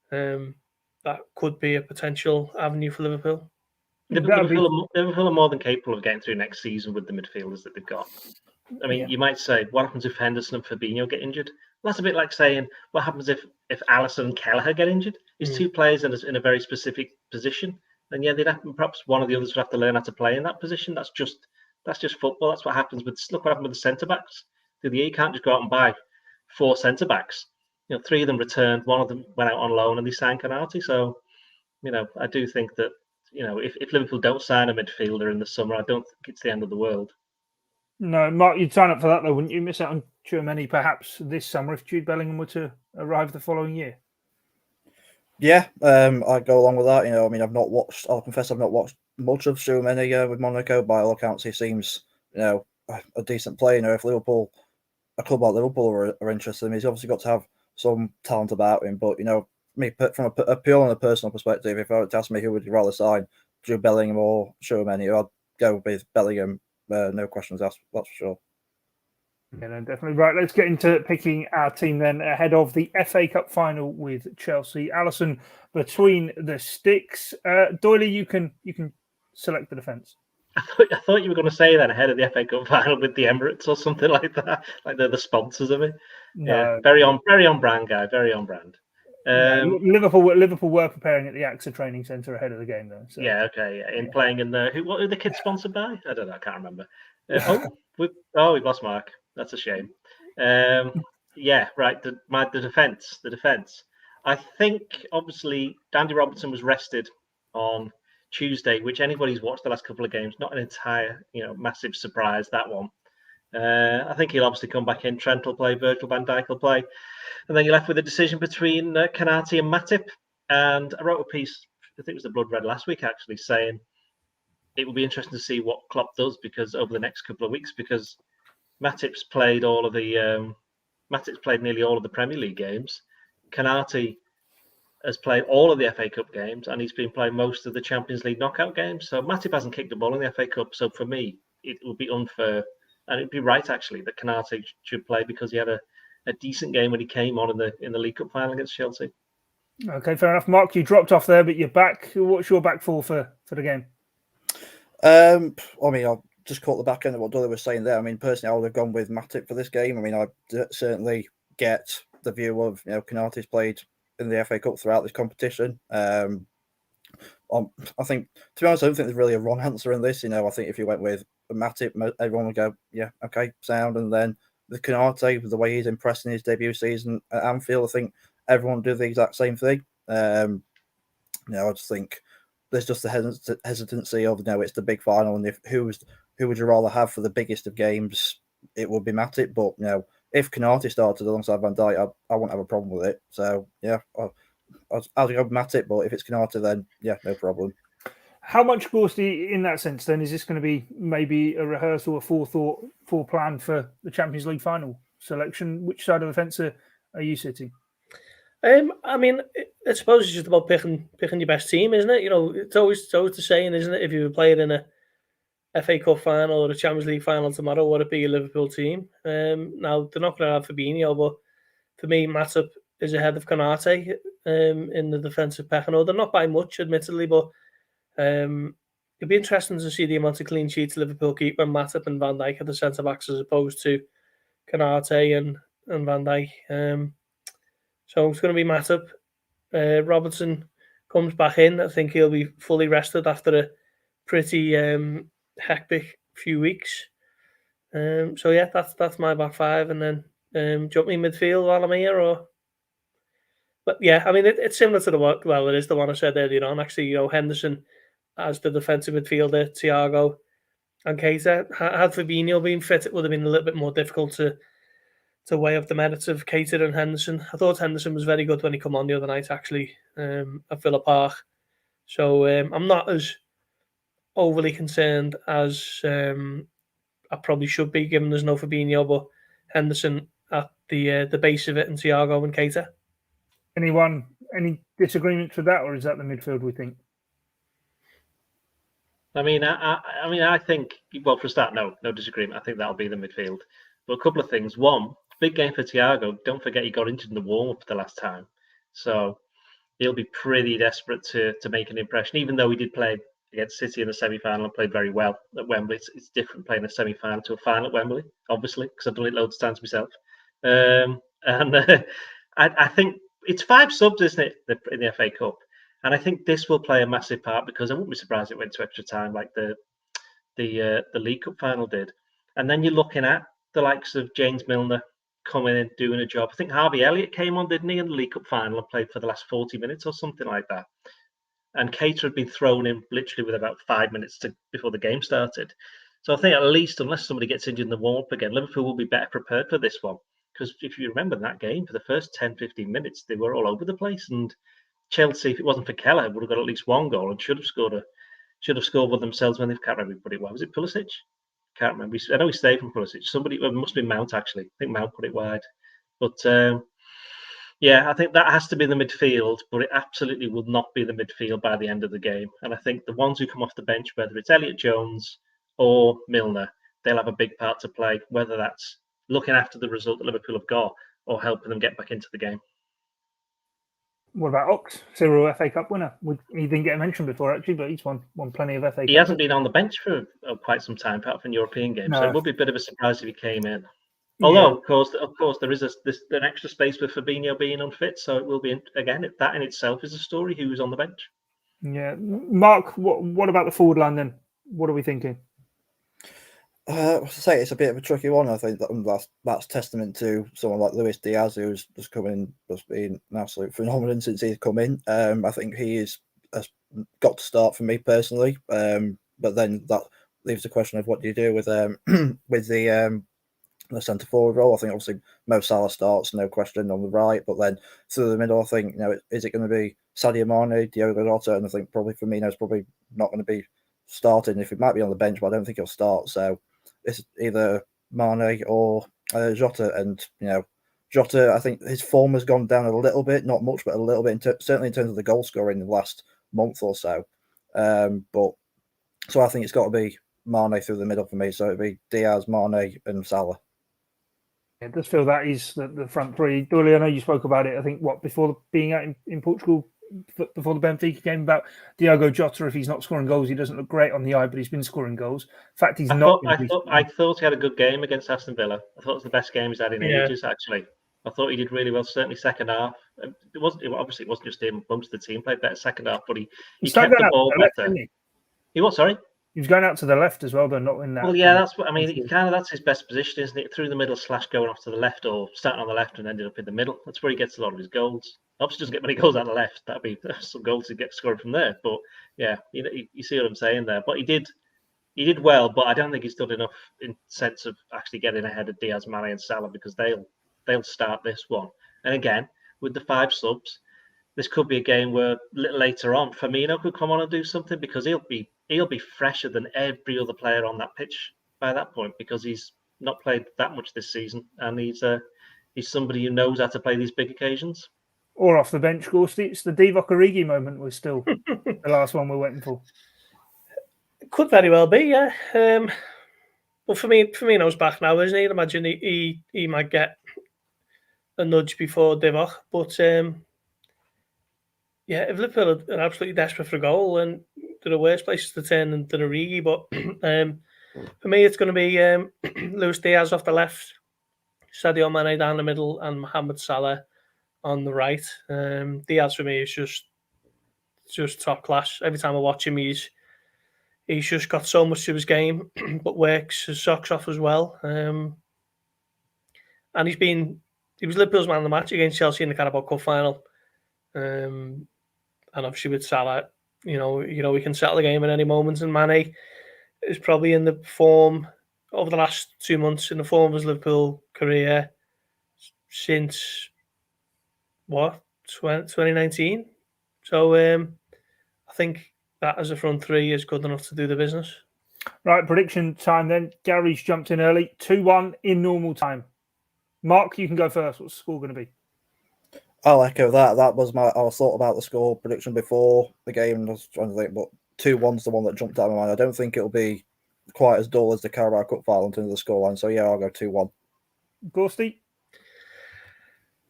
that could be a potential avenue for Liverpool. Liverpool are more than capable of getting through next season with the midfielders that they've got. I mean, you might say, what happens if Henderson and Fabinho get injured? Well, that's a bit like saying, what happens if Alisson and Kelleher get injured? It's two players in a very specific position. And they'd have, perhaps one of the others would have to learn how to play in that position. That's just football. That's what happens look what happened with the centre backs. You can't just go out and buy 4 centre backs. 3 of them returned, one of them went out on loan, and they signed Konate. So, I do think that. If Liverpool don't sign a midfielder in the summer, I don't think it's the end of the world. No, Mark, you'd sign up for that though, wouldn't you? Miss out on Tchouameni perhaps this summer if Jude Bellingham were to arrive the following year. Yeah, I'd go along with that. I'll confess I've not watched much of Tchouameni with Monaco. By all accounts, he seems, a decent player. If a club like Liverpool are interested in him, he's obviously got to have some talent about him. But, me from a purely personal perspective, if I were to ask me who would you rather sign, Jude Bellingham or Tchouameni, I'd go with Bellingham. No questions asked, that's for sure. Yeah, no, definitely. Right, let's get into picking our team then ahead of the FA Cup final with Chelsea. Alison between the sticks. Doyle, you can select the defence. I thought you were going to say that ahead of the FA Cup final with the Emirates or something like that, like they're the sponsors of it. No. Yeah, very on brand, guy. Very on brand. Liverpool were preparing at the AXA training centre ahead of the game, though. So. Yeah, okay. Playing in what are the kids sponsored by? I don't know. I can't remember. We've lost Mark. That's a shame. Yeah, right. The defence. I think obviously Andy Robertson was rested on Tuesday, which anybody's watched the last couple of games, not an entire massive surprise, that one. I think he'll obviously come back in. Trent will play, Virgil van Dijk will play, and then you're left with a decision between Konate and Matip. And I wrote a piece, I think it was the Blood Red last week, actually, saying it will be interesting to see what Klopp does because over the next couple of weeks, because Matip's played nearly all of the Premier League games. Konate has played all of the FA Cup games, and he's been playing most of the Champions League knockout games. So Matip hasn't kicked a ball in the FA Cup. So for me, it would be unfair, and it'd be right actually that Konate should play because he had a decent game when he came on in the League Cup final against Chelsea. Okay, fair enough. Mark, you dropped off there, but you're back. What's your back four for the game? I just caught the back end of what Dolly was saying there. I mean, personally, I would have gone with Matip for this game. I mean, I certainly get the view of, Konaté's played in the FA Cup throughout this competition. I think, to be honest, I don't think there's really a wrong answer in this. I think if you went with Matip, everyone would go, yeah, okay, sound. And then with Konaté, the way he's impressed in his debut season at Anfield, I think everyone would do the exact same thing. I just think there's just the hesitancy of, it's the big final, and who would you rather have for the biggest of games? It would be Matip, but if Konaté started alongside Van Dijk, I wouldn't have a problem with it. So yeah, I'll go with Matip, but if it's Konaté, then yeah, no problem. How much, Gorst, in that sense, then, is this going to be maybe a rehearsal, a foreplan for the Champions League final selection? Which side of the fence are you sitting? I mean, I suppose it's just about picking your best team, isn't it? It's always the saying, isn't it? If you were playing in a FA Cup final or a Champions League final tomorrow, would it be your Liverpool team? Now, they're not going to have Fabinho, but for me, Matip is ahead of Konaté in the defensive pecking order. Not by much, admittedly, but it'd be interesting to see the amount of clean sheets Liverpool keep when Matip and Van Dijk at the centre backs as opposed to Konaté and Van Dijk. So it's going to be Matip. Robertson comes back in. I think he'll be fully rested after a pretty hectic few weeks. So yeah, that's my back five. And then do you want me midfield while I'm here, or? But yeah, I mean it's similar to it is the one I said earlier on. Actually, Henderson as the defensive midfielder, Thiago and Keita. Had Fabinho been fit, it would have been a little bit more difficult to weigh up the merits of Keita and Henderson. I thought Henderson was very good when he came on the other night, actually, at Villa Park. So I'm not as overly concerned as I probably should be, given there's no Fabinho, but Henderson at the base of it, and Thiago and Keita. Any disagreements with that, or is that the midfield we think? I mean, I think, well, for a start, no disagreement. I think that'll be the midfield. But a couple of things. One, big game for Thiago. Don't forget he got injured in the warm-up the last time. So he'll be pretty desperate to make an impression, even though he did play against City in the semi-final and played very well at Wembley. It's different playing a semi-final to a final at Wembley, obviously, because I've done it loads of times myself. I think it's 5 subs, isn't it, in the FA Cup? And I think this will play a massive part, because I wouldn't be surprised if it went to extra time like the League Cup final did. And then you're looking at the likes of James Milner coming in, doing a job. I think Harvey Elliott came on, didn't he, in the League Cup final and played for the last 40 minutes or something like that. And Keita had been thrown in literally with about 5 minutes before the game started. So I think at least, unless somebody gets injured in the warm-up again, Liverpool will be better prepared for this one. Because if you remember that game, for the first 10, 15 minutes, they were all over the place. And Chelsea, if it wasn't for Keller, would have got at least one goal and should have scored one themselves when they can't remember who put it wide. Was it Pulisic? Can't remember. I know he stayed from Pulisic. It must have been Mount, actually. I think Mount put it wide. But yeah, I think that has to be the midfield, but it absolutely will not be the midfield by the end of the game. And I think the ones who come off the bench, whether it's Elliott Jones or Milner, they'll have a big part to play, whether that's looking after the result that Liverpool have got or helping them get back into the game. What about Ox, Cyril, FA Cup winner? He didn't get mentioned before, actually, but he's won plenty of FA Cups. He hasn't been on the bench for quite some time, apart from European games. No. So it would be a bit of a surprise if he came in. Although, of course, there is an extra space with Fabinho being unfit, so it will be, again, that in itself is a story, who's on the bench. Yeah. Mark, what about the forward line then? What are we thinking? I say it's a bit of a tricky one. I think that's testament to someone like Luis Diaz, who's just come in, just been an absolute phenomenon since he's come in. I think he has got to start for me personally. But then that leaves the question of what do you do with the centre forward role. I think obviously Mo Salah starts, no question, on the right, but then through the middle, I think is it going to be Sadio Mane, Diogo Jota, and I think probably Firmino's probably not going to be starting. If he might be on the bench, but I don't think he'll start. So it's either Mane or Jota, and Jota, I think his form has gone down a little bit, not much, but a little bit, certainly in terms of the goal scoring in the last month or so. But so I think it's got to be Mane through the middle for me. So it'd be Diaz, Mane, and Salah. It does feel that is the front three. Doyle, I know you spoke about it. I think before being out in Portugal, before the Benfica game, about Diogo Jota. If he's not scoring goals, he doesn't look great on the eye, but he's been scoring goals. In fact, he's not. I thought he had a good game against Aston Villa. I thought it was the best game he's had in ages, actually. I thought he did really well, certainly second half. It wasn't just him. Most of the team played better second half, but he kept the ball better. He what? Sorry. He was going out to the left as well, though, not in that. Well, yeah, that's what I mean. That's his best position, isn't it? Through the middle / going off to the left, or starting on the left and ended up in the middle. That's where he gets a lot of his goals. Obviously, doesn't get many goals out the left. That'd be some goals to get scored from there. But yeah, you see what I'm saying there. But he did well, but I don't think he's done enough in sense of actually getting ahead of Diaz, Mane, and Salah, because they'll start this one. And again, with the 5 subs, this could be a game where a little later on, Fabinho could come on and do something, because he'll be fresher than every other player on that pitch by that point, because he's not played that much this season, and he's somebody who knows how to play these big occasions. Or off the bench, Gorst. It's the Divock Origi moment was still the last one we're waiting for. Could very well be, yeah. But Firmino's back now, isn't he? I'd imagine he might get a nudge before Divock. But yeah, if Liverpool are absolutely desperate for a goal, and there are worse places to turn than Origi. But for me, it's going to be Luis Diaz off the left, Sadio Mane down the middle, and Mohamed Salah on the right. Diaz for me is just top class. Every time I watch him, he's just got so much to his game, but works his socks off as well. And he was Liverpool's man of the match against Chelsea in the Carabao Cup final. And obviously with Salah, you know, we can settle the game at any moment. And Mane is probably in the form over the last 2 months, in the form of his Liverpool career since 2019. So I think that as a front three is good enough to do the business. Right, prediction time then. Gary's jumped in early. 2-1 in normal time. Mark, you can go first. What's the score going to be? I'll echo that. That was I was thought about the score prediction before the game, and I was trying to think, but 2-1's the one that jumped out of my mind. I don't think it'll be quite as dull as the Carabao Cup final in terms of the scoreline. So yeah, I'll go 2-1. Gorsty?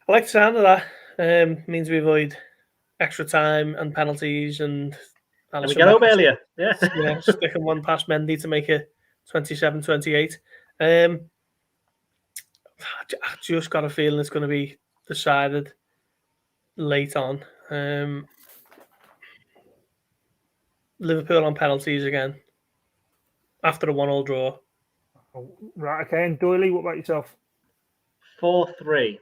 I like the sound of that. Means we avoid extra time and penalties, and we get home earlier. Yeah. Yeah, sticking one past Mendy to make it 27-28. I just got a feeling it's going to be decided late on. Liverpool on penalties again after a 1-1 draw. Right, okay. And Doyle, what about yourself? 4-3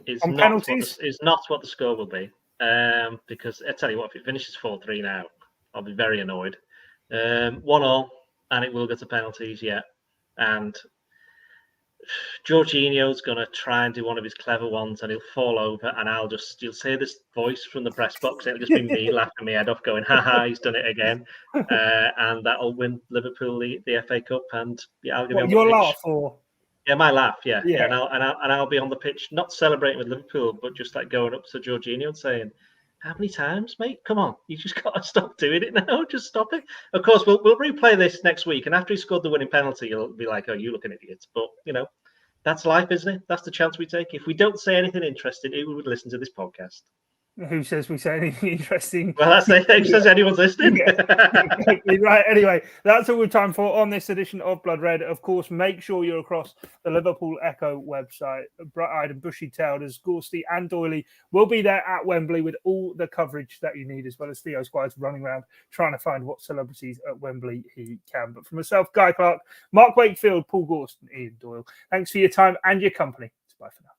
is on not penalties? Is not what the score will be. Because I tell you what, if it finishes 4-3 now, I'll be very annoyed. 1-1, and it will go to penalties, yeah. And Jorginho's going to try and do one of his clever ones, and he'll fall over, and you'll say this voice from the press box. It'll just be me laughing my head off, going, "Ha, he's done it again," and that'll win Liverpool the FA Cup. And yeah, I'll give him your laugh or. Yeah, my laugh, yeah. And I'll be on the pitch, not celebrating with Liverpool, but just like going up to Jorginho and saying, "How many times, mate? Come on, you just got to stop doing it now. Just stop it." Of course, we'll replay this next week, and after he scored the winning penalty, you'll be like, "Oh, you look an idiot." But you know, that's life, isn't it? That's the chance we take. If we don't say anything interesting, who would listen to this podcast? Who says we say anything interesting? Well, that's who says anyone's listening. Exactly right. Anyway, that's all we've time for on this edition of Blood Red. Of course, make sure you're across the Liverpool Echo website. Bright-eyed and bushy-tailed as Gorsty and Doyley will be there at Wembley with all the coverage that you need, as well as Theo Squires running around trying to find what celebrities at Wembley he can. But for myself, Guy Clarke, Mark Wakefield, Paul Gorst, and Ian Doyle, thanks for your time and your company. Bye for now.